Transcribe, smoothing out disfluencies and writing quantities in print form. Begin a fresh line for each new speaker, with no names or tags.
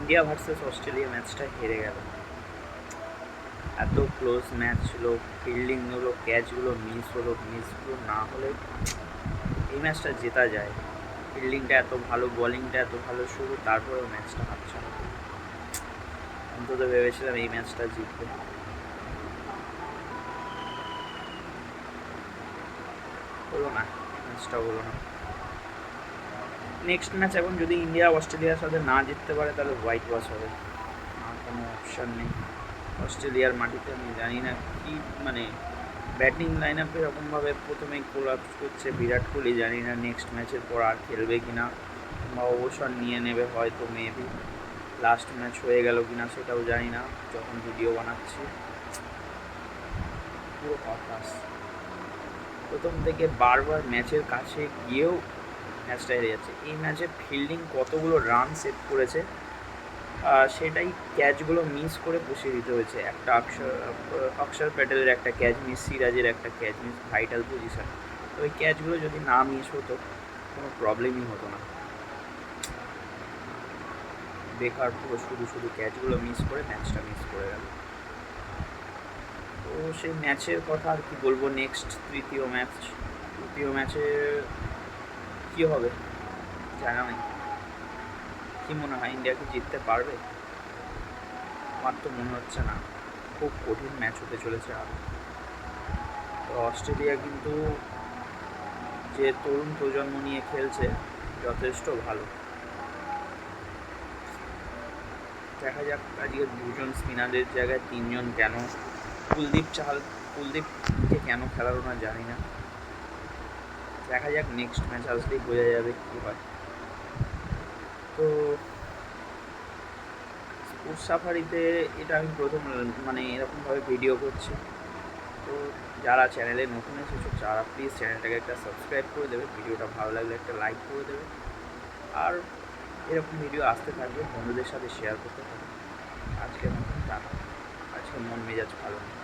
India versus Australia ম্যাচটা হেরে গেল। এত ক্লোজ ম্যাচ ছিল, ফিল্ডিংগুলো ক্যাচগুলো মিসগুলো না হলে এই ম্যাচটা জেতা যায়। ফিল্ডিংটা এত ভালো, বোলিংটা এত ভালো শুরু, তারপরেও ম্যাচটা হারছে না। অন্তত ভেবেছিলাম এই ম্যাচটা জিতবে, হলো না, ম্যাচটা হলো না। নেক্সট ম্যাচ এখন যদি ইন্ডিয়া অস্ট্রেলিয়ার সাথে না জিততে পারে তাহলে হোয়াইট ওয়াশ হবে, আর কোনো অপশান নেই। অস্ট্রেলিয়ার মাটিতে আমি জানি না কি, মানে ব্যাটিং লাইন আপ এরকমভাবে প্রথমেই কোলাপস করছে বিরাট কোহলি, জানি না নেক্সট ম্যাচের পর আর খেলবে কিনা বা অবসর নিয়ে নেবে হয়তো, মেবি লাস্ট ম্যাচ হয়ে গেল কিনা সেটাও জানি না। যখন ভিডিও বানাচ্ছি পুরো হতাশ, প্রথম থেকে বারবার ম্যাচের কাছে গিয়েও ম্যাচটা হেরে যাচ্ছে। এই ম্যাচে ফিল্ডিং কতগুলো রান সেভ করেছে, সেটাই ক্যাচগুলো মিস করে বসিয়ে দিতে হয়েছে। একটা অক্ষর প্যাটেলের একটা ক্যাচ মিস, সিরাজের একটা ক্যাচ মিস, ভাইটাল পজিশন। তো ওই ক্যাচগুলো যদি না মিস হতো কোনো প্রবলেমই হতো না। বেকার পুরো শুধু ক্যাচগুলো মিস করে ম্যাচটা মিস করে গেল। তো সেই ম্যাচের কথা আর কি বলবো। নেক্সট তৃতীয় ম্যাচে কী হবে জানা নেই। কী মনে হয়, ইন্ডিয়া কি জিততে পারবে? আমার তো মনে হচ্ছে না, খুব কঠিন ম্যাচ হতে চলেছে। আর তো অস্ট্রেলিয়া কিন্তু যে তরুণ প্রজন্ম নিয়ে খেলছে যথেষ্ট ভালো। দেখা যাক আজকে দুজন স্পিনারের জায়গায় তিনজন কেন, কুলদীপকে কেন খেলালো না জানি না। দেখা যাক, নেক্সট ম্যাচ আসলেই বোঝা যাবে কী হয়। তো স্পোর্টস সাফারিতে এটা আমি প্রথম মানে এরকমভাবে ভিডিও করছি। তো যারা চ্যানেলে নতুন এসেছো তারা প্লিজ চ্যানেলটাকে একটা সাবস্ক্রাইব করে দেবে, ভিডিওটা ভালো লাগলে একটা লাইক করে দেবে, আর এরকম ভিডিও আসতে থাকবে, বন্ধুদের সাথে শেয়ার করতে থাকবে। আজকের মতন টাটা। আজকে মন মেজাজ ভালো নেই।